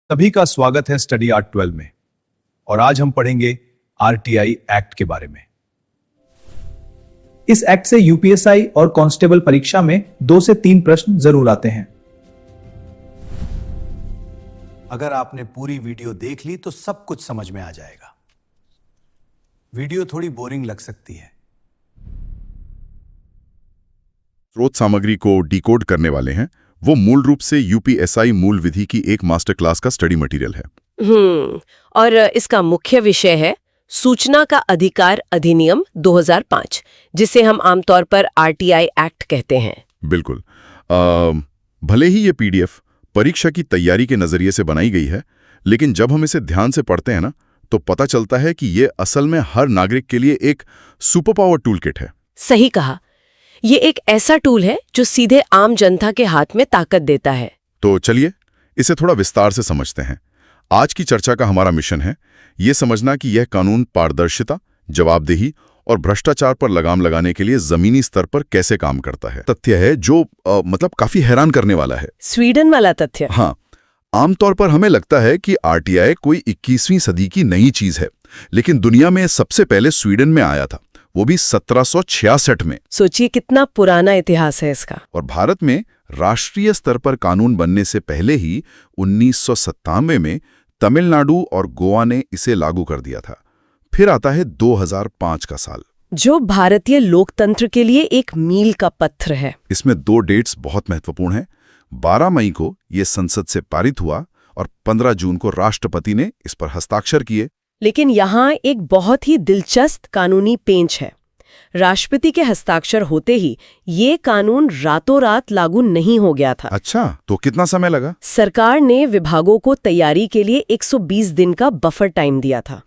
सभी का स्वागत है स्टडी आर्ट 12 में। और आज हम पढ़ेंगे आरटीआई एक्ट के बारे में। इस एक्ट से यूपीएसआई और कांस्टेबल परीक्षा में 2 से 3 प्रश्न जरूर आते हैं। अगर आपने पूरी वीडियो देख ली तो सब कुछ समझ में आ जाएगा। वीडियो थोड़ी बोरिंग लग सकती है। स्रोत सामग्री को डिकोड करने वाले हैं वो मूल रूप से यूपीएसआई मूल विधि की एक मास्टर क्लास का स्टडी मटेरियल है। और इसका मुख्य विषय है सूचना का अधिकार अधिनियम 2005, जिसे हम आमतौर पर आरटीआई एक्ट कहते हैं। बिल्कुल। भले ही ये पीडीएफ परीक्षा की तैयारी के नजरिए से बनाई गई है, लेकिन जब हम इसे ध्यान से पढ़ते हैं ना, तो पता चलता है कि ये असल में हर नागरिक के लिए एक सुपर पावर टूल किट है। सही कहा। ये एक ऐसा टूल है जो सीधे आम जनता के हाथ में ताकत देता है। तो चलिए इसे थोड़ा विस्तार से समझते हैं। आज की चर्चा का हमारा मिशन है ये समझना कि यह कानून पारदर्शिता, जवाबदेही और भ्रष्टाचार पर लगाम लगाने के लिए जमीनी स्तर पर कैसे काम करता है। तथ्य है जो मतलब काफी हैरान करने वाला है। स्वीडन वाला तथ्य। हाँ, आमतौर पर हमें लगता है कि आरटीआई कोई 21वीं सदी की नई चीज है, लेकिन दुनिया में सबसे पहले स्वीडन में आया था, वो भी 1766 में। सोचिए कितना पुराना इतिहास है इसका। और भारत में राष्ट्रीय स्तर पर कानून बनने से पहले ही 1997 में तमिलनाडु और गोवा ने इसे लागू कर दिया था। फिर आता है 2005 का साल, जो भारतीय लोकतंत्र के लिए एक मील का पत्थर है। इसमें 2 डेट्स बहुत महत्वपूर्ण हैं। 12 मई को ये संसद से पारित हुआ और 15 जून को राष्ट्रपति ने इस पर हस्ताक्षर किए। लेकिन यहाँ एक बहुत ही दिलचस्प कानूनी पेंच है। राष्ट्रपति के हस्ताक्षर होते ही ये कानून रातों रात लागू नहीं हो गया था। अच्छा, तो कितना समय लगा? सरकार ने विभागों को तैयारी के लिए 120 दिन का बफर टाइम दिया था।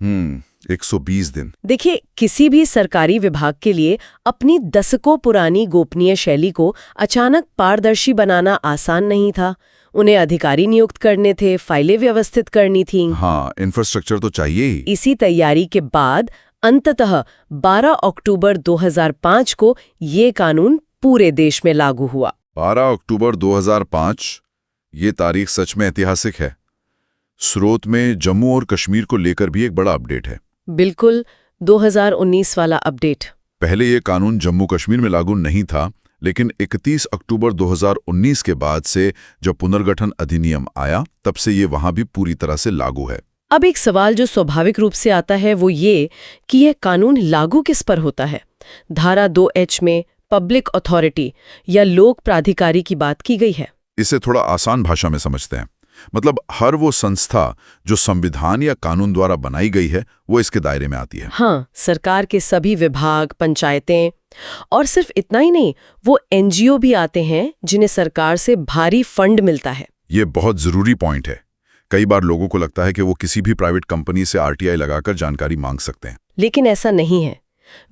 120 दिन। देखिए, किसी भी सरकारी विभाग के लिए अपनी दशकों पुरानी गोपनीय शैली को अचानक पारदर्शी बनाना आसान नहीं था। उन्हें अधिकारी नियुक्त करने थे, फाइलें व्यवस्थित करनी थीं। हाँ, इंफ्रास्ट्रक्चर तो चाहिए ही। इसी तैयारी के बाद अंततः 12 अक्टूबर 2005 को ये कानून पूरे देश में लागू हुआ। 12 अक्टूबर 2005, ये तारीख सच में ऐतिहासिक है। स्रोत में जम्मू और कश्मीर को लेकर भी एक बड़ा अपडेट है। बिल्कुल, 2019 वाला अपडेट। पहले ये कानून जम्मू कश्मीर में लागू नहीं था, लेकिन 31 अक्टूबर 2019 के बाद से जब पुनर्गठन अधिनियम आया, तब से ये वहां भी पूरी तरह से लागू है। अब एक सवाल जो स्वाभाविक रूप से आता है वो ये कि यह कानून लागू किस पर होता है। धारा 2H में पब्लिक अथॉरिटी या लोक प्राधिकारी की बात की गई है। इसे थोड़ा आसान भाषा में समझते हैं। मतलब हर वो संस्था जो संविधान या कानून द्वारा बनाई गई है वो इसके दायरे में आती है। हाँ, सरकार के सभी विभाग, पंचायतें, और सिर्फ इतना ही नहीं, वो एनजीओ भी आते हैं जिन्हें सरकार से भारी फंड मिलता है। ये बहुत जरूरी पॉइंट है। कई बार लोगों को लगता है कि वो किसी भी प्राइवेट कंपनी से आरटीआई लगाकर जानकारी मांग सकते हैं, लेकिन ऐसा नहीं है।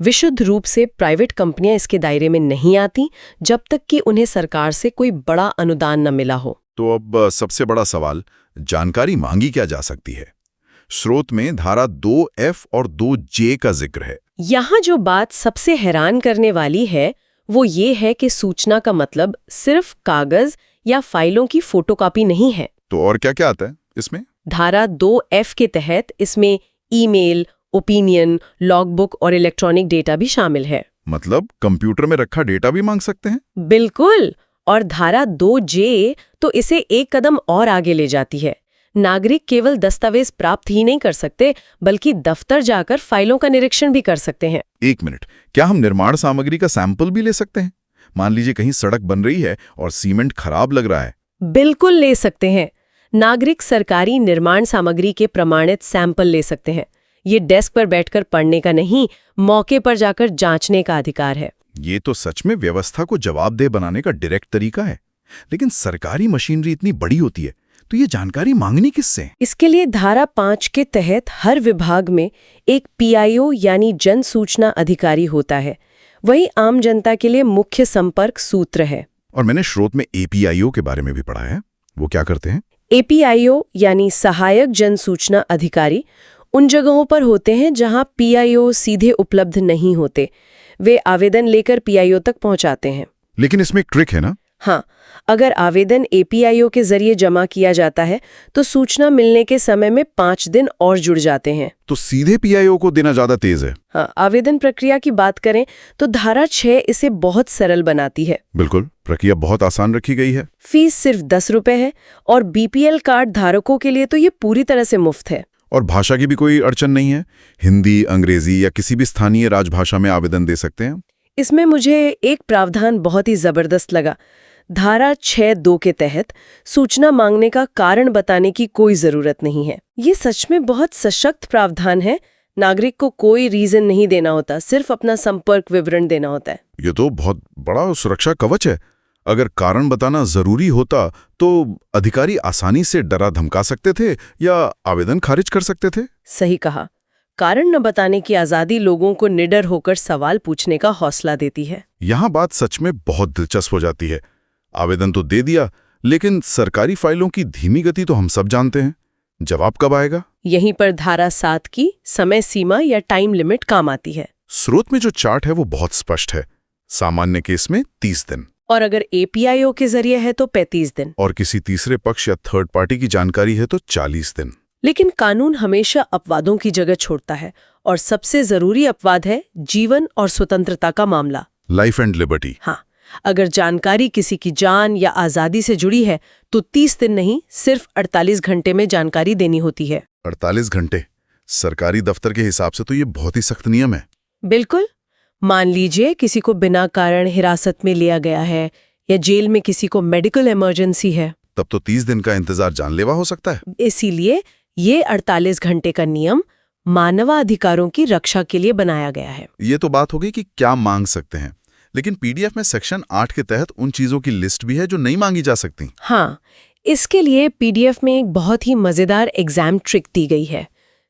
विशुद्ध रूप से प्राइवेट कंपनियां इसके दायरे में नहीं आती जब तक कि उन्हें सरकार से कोई बड़ा अनुदान न मिला हो। तो अब सबसे बड़ा सवाल, जानकारी मांगी क्या जा सकती है? स्रोत में धारा 2F और 2J का जिक्र है। यहाँ जो बात सबसे हैरान करने वाली है वो ये है कि सूचना का मतलब सिर्फ कागज या फाइलों की फोटोकॉपी नहीं है। तो और क्या क्या आता है इसमें? धारा 2F के तहत इसमें ईमेल, ओपिनियन, लॉगबुक और इलेक्ट्रॉनिक डेटा भी शामिल है। मतलब कंप्यूटर में रखा डेटा भी मांग सकते हैं? बिल्कुल। और धारा 2J तो इसे एक कदम और आगे ले जाती है। नागरिक केवल दस्तावेज प्राप्त ही नहीं कर सकते, बल्कि दफ्तर जाकर फाइलों का निरीक्षण भी कर सकते हैं। 1 मिनट, क्या हम निर्माण सामग्री का सैंपल भी ले सकते हैं? मान लीजिए कहीं सड़क बन रही है और सीमेंट खराब लग रहा है। बिल्कुल ले सकते हैं। नागरिक सरकारी निर्माण सामग्री के प्रमाणित सैंपल ले सकते हैं। ये डेस्क पर बैठकर पढ़ने का नहीं, मौके पर जाकर जांचने का अधिकार है। ये तो सच में व्यवस्था को जवाबदेह बनाने का डायरेक्ट तरीका है। लेकिन सरकारी मशीनरी इतनी बड़ी होती है, तो ये जानकारी मांगनी किससे? इसके लिए धारा 5 के तहत हर विभाग में एक पीआईओ यानी जन सूचना अधिकारी होता है। वही आम जनता के लिए मुख्य संपर्क सूत्र है। और मैंने स्रोत में एपीआईओ के बारे में भी पढ़ा है। वो क्या करते हैं? एपीआईओ यानी सहायक जन सूचना अधिकारी उन जगहों पर होते हैं जहां पीआईओ सीधे उपलब्ध नहीं होते। वे आवेदन लेकर पीआईओ तक पहुंचाते हैं। लेकिन इसमें एक ट्रिक है ना? हाँ, अगर आवेदन एपीआईओ के जरिए जमा किया जाता है तो सूचना मिलने के समय में 5 दिन और जुड़ जाते हैं। तो सीधे पीआईओ को देना ज्यादा तेज है। हाँ, आवेदन प्रक्रिया की बात करें तो धारा 6 इसे बहुत सरल बनाती है। बिल्कुल, प्रक्रिया बहुत आसान रखी गई है। फीस सिर्फ 10 रुपए है और बीपीएल कार्ड धारकों के लिए तो ये पूरी तरह से मुफ्त है। और भाषा की भी कोई अड़चन नहीं है। हिंदी, अंग्रेजी या किसी भी स्थानीय राजभाषा में आवेदन दे सकते हैं। इसमें मुझे एक प्रावधान बहुत ही जबरदस्त लगा। धारा 6(2) के तहत सूचना मांगने का कारण बताने की कोई जरूरत नहीं है। ये सच में बहुत सशक्त प्रावधान है। नागरिक को कोई रीजन नहीं देना होता, सिर्फ अपना संपर्क विवरण देना होता है। ये तो बहुत बड़ा सुरक्षा कवच है। अगर कारण बताना जरूरी होता तो अधिकारी आसानी से डरा धमका सकते थे या आवेदन खारिज कर सकते थे। सही कहा। कारण न बताने की आजादी लोगों को निडर होकर सवाल पूछने का हौसला देती है। यहाँ बात सच में बहुत दिलचस्प हो जाती है। आवेदन तो दे दिया, लेकिन सरकारी फाइलों की धीमी गति तो हम सब जानते हैं। जवाब कब आएगा? यहीं पर धारा 7 की समय सीमा या टाइम लिमिट काम आती है। स्रोत में जो चार्ट है वो बहुत स्पष्ट है। सामान्य केस में 30 दिन, और अगर एपीआईओ के जरिए है तो 35 दिन, और किसी तीसरे पक्ष या थर्ड पार्टी की जानकारी है तो 40 दिन। लेकिन कानून हमेशा अपवादों की जगह छोड़ता है, और सबसे जरूरी अपवाद है जीवन और स्वतंत्रता का मामला। Life and liberty. हाँ, अगर जानकारी किसी की जान या आजादी से जुड़ी है तो 30 दिन नहीं, सिर्फ 48 घंटे में जानकारी देनी होती है। 48 घंटे? सरकारी दफ्तर के हिसाब से तो ये बहुत ही सख्त नियम है। बिल्कुल। मान लीजिए किसी को बिना कारण हिरासत में लिया गया है या जेल में किसी को मेडिकल इमरजेंसी है, तब तो 30 दिन का इंतजार जानलेवा हो सकता है। इसीलिए ये 48 घंटे का नियम मानवाधिकारों की रक्षा के लिए बनाया गया है। ये तो बात हो गई कि क्या मांग सकते हैं, लेकिन पीडीएफ में सेक्शन 8 के तहत उन चीजों की लिस्ट भी है जो नहीं मांगी जा सकती। हाँ, इसके लिए पीडीएफ में एक बहुत ही मजेदार एग्जाम ट्रिक दी गई है।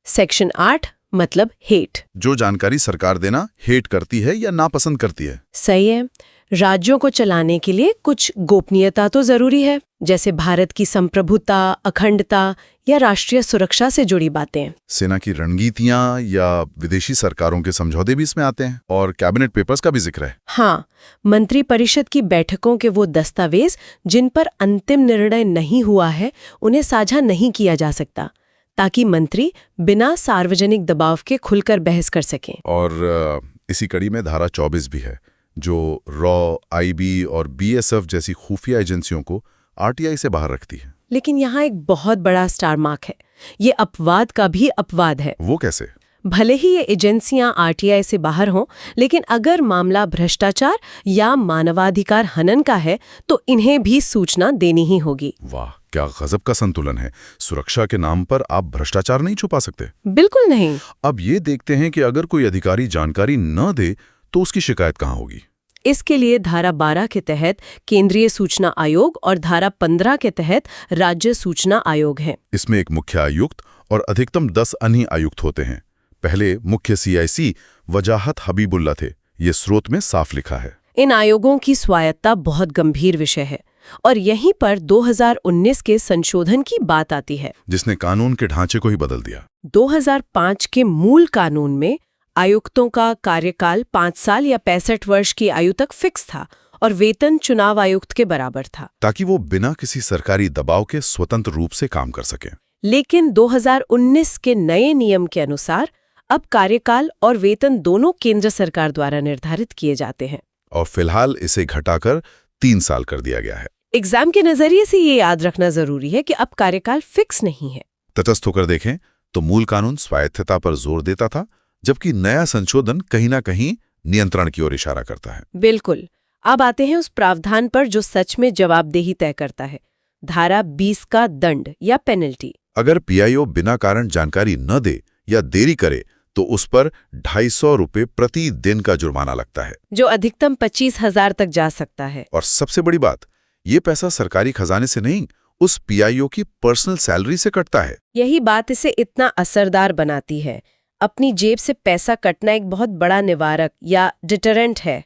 सेक्शन 8 मतलब हेट। जो जानकारी सरकार देना हेट करती है या नापसंद करती है। सही है। राज्यों को चलाने के लिए कुछ गोपनीयता तो जरूरी है, जैसे भारत की संप्रभुता, अखंडता या राष्ट्रीय सुरक्षा से जुड़ी बातें। सेना की रणनीतियां या विदेशी सरकारों के समझौते भी इसमें आते हैं, और कैबिनेट पेपर्स का भी जिक्र है। हाँ, मंत्रिपरिषद की बैठकों के वो दस्तावेज जिन पर अंतिम निर्णय नहीं हुआ है, उन्हें साझा नहीं किया जा सकता, ताकि मंत्री बिना सार्वजनिक दबाव के खुलकर बहस कर सकें। और इसी कड़ी में धारा 24 भी है, जो रॉ, आईबी और बीएसएफ जैसी खुफिया एजेंसियों को आरटीआई से बाहर रखती है। लेकिन यहाँ एक बहुत बड़ा स्टार मार्क है। ये अपवाद का भी अपवाद है। वो कैसे? भले ही ये एजेंसियां आरटीआई से बाहर हों, लेकिन अगर मामला भ्रष्टाचार या मानवाधिकार हनन का है तो इन्हें भी सूचना देनी ही होगी। वाह, क्या गजब का संतुलन है। सुरक्षा के नाम पर आप भ्रष्टाचार नहीं छुपा सकते। बिल्कुल नहीं। अब ये देखते हैं कि अगर कोई अधिकारी जानकारी न दे तो उसकी शिकायत कहाँ होगी। इसके लिए धारा 12 के तहत केंद्रीय सूचना आयोग और धारा 15 के तहत राज्य सूचना आयोग है। इसमें एक मुख्य आयुक्त और अधिकतम 10 अन्य आयुक्त होते हैं। पहले मुख्य सीआईसी वजाहत हबीबुल्ला थे। ये स्रोत में साफ लिखा है। इन आयोगों की स्वायत्ता बहुत गंभीर विषय है, और यहीं पर 2019 के संशोधन की बात आती है, जिसने कानून के ढांचे को ही बदल दिया। 2005 के मूल कानून में आयुक्तों का कार्यकाल 5 साल या 65 वर्ष की आयु तक फिक्स था, और वेतन चुनाव आयुक्त के बराबर था, ताकि वो बिना किसी सरकारी दबाव के स्वतंत्र रूप से काम कर सके। लेकिन 2019 के नए नियम के अनुसार अब कार्यकाल और वेतन दोनों केंद्र सरकार द्वारा निर्धारित किए जाते हैं, और फिलहाल इसे घटाकर 3 साल कर दिया गया है। एग्जाम के नजरिए से ये याद रखना जरूरी है कि अब कार्यकाल फिक्स नहीं है। तटस्थ होकर देखें तो मूल कानून स्वायत्तता पर जोर देता था, जबकि नया संशोधन कहीं ना कहीं नियंत्रण की ओर इशारा करता है। बिल्कुल। अब आते हैं उस प्रावधान पर जो सच में जवाबदेही तय करता है, धारा 20 का दंड या पेनल्टी। अगर पीआईओ बिना कारण जानकारी न दे या देरी करे तो उस पर 250 रुपये प्रति दिन का जुर्माना लगता है, जो अधिकतम 25,000 तक जा सकता है। और सबसे बड़ी बात, ये पैसा सरकारी खजाने से नहीं, उस पीआईओ की पर्सनल सैलरी से कटता है। यही बात इसे इतना असरदार बनाती है। अपनी जेब से पैसा कटना एक बहुत बड़ा निवारक या डिटरेंट है।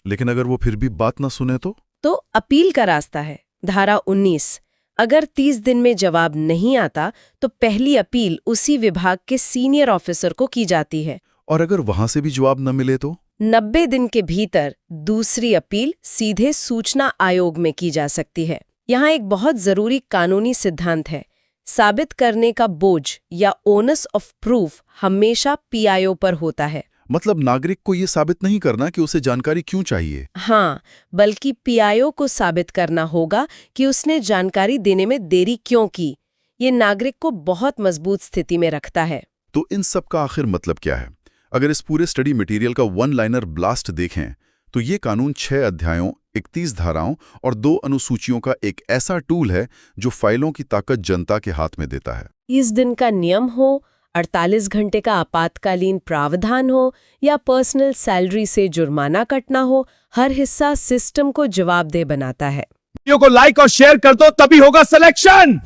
लेकिन अगर वो फिर भी बात न सुने तो अपील का रास्ता है। धारा 19, अगर 30 दिन में जवाब नहीं आता तो पहली अपील उसी विभाग के सीनियर ऑफिसर को की जाती है। और अगर वहां से भी जवाब न मिले 90 दिन के भीतर दूसरी अपील सीधे सूचना आयोग में की जा सकती है। यहाँ एक बहुत जरूरी कानूनी सिद्धांत है, साबित करने का बोझ या ओनस ऑफ प्रूफ हमेशा पीआईओ पर होता है। मतलब नागरिक को ये साबित नहीं करना कि उसे जानकारी क्यों चाहिए। हाँ, बल्कि पीआईओ को साबित करना होगा कि उसने जानकारी देने में देरी क्यों की। ये नागरिक को बहुत मजबूत स्थिति में रखता है। तो इन सब का आखिर मतलब क्या है? अगर इस पूरे स्टडी मटेरियल का वन लाइनर ब्लास्ट देखें तो ये कानून 6 अध्यायों, 31 धाराओं और 2 अनुसूचियों का एक ऐसा टूल है जो फाइलों की ताकत जनता के हाथ में देता है। 30 दिन का नियम हो, 48 घंटे का आपातकालीन प्रावधान हो या पर्सनल सैलरी से जुर्माना कटना हो, हर हिस्सा सिस्टम को जवाबदेह बनाता है। वीडियो को लाइक और शेयर कर दो, तभी होगा सिलेक्शन।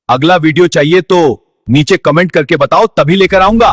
अगला वीडियो चाहिए तो नीचे कमेंट करके बताओ, तभी लेकर आऊंगा।